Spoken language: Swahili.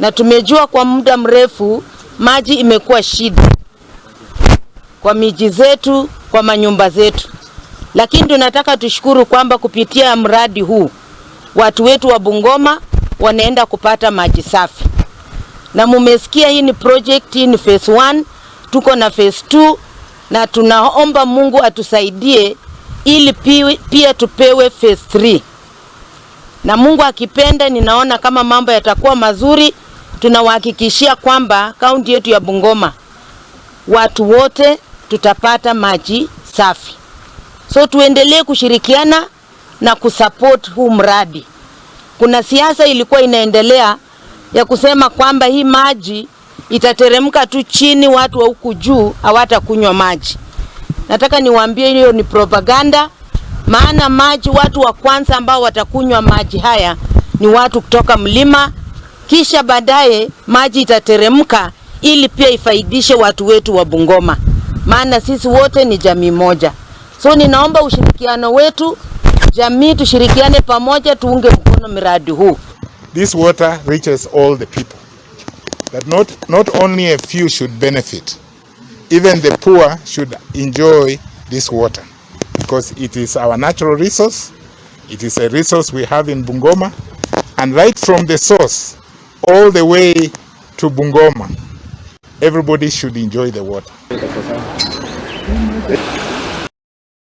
Na tumejua kwa muda mrefu maji imekuwa shida kwa miji zetu, kwa manyumba zetu. Lakini tunataka tushukuru kwamba kupitia mradi huu watu wetu wa Bungoma wanaenda kupata maji safi. Na mumesikia hii ni project, hii ni phase 1, tuko na phase 2 na tunaomba Mungu atusaidie ili pia tupewe phase 3. Na Mungu akipenda, ninaona kama mambo yatakuwa mazuri. Tunawahakikishia kwamba kaunti yetu ya Bungoma watu wote tutapata maji safi. So tuendelee kushirikiana na kusupport huu mradi. Kuna siasa ilikuwa inaendelea ya kusema kwamba hii maji itateremka tu chini, watu wa huku juu hawatakunywa maji. Nataka niwaambie hiyo ni propaganda, maana maji, watu wa kwanza ambao watakunywa maji haya ni watu kutoka mlima, kisha baadaye maji itateremka ili pia ifaidishe watu wetu wa Bungoma, maana sisi wote ni jamii moja. So ninaomba ushirikiano wetu, jamii tushirikiane pamoja, tuunge mkono miradi huu. This water reaches all the people. That not only a few should benefit, even the poor should enjoy this water, because it is our natural resource. It is a resource we have in Bungoma, and right from the source all the way to Bungoma, everybody should enjoy the water.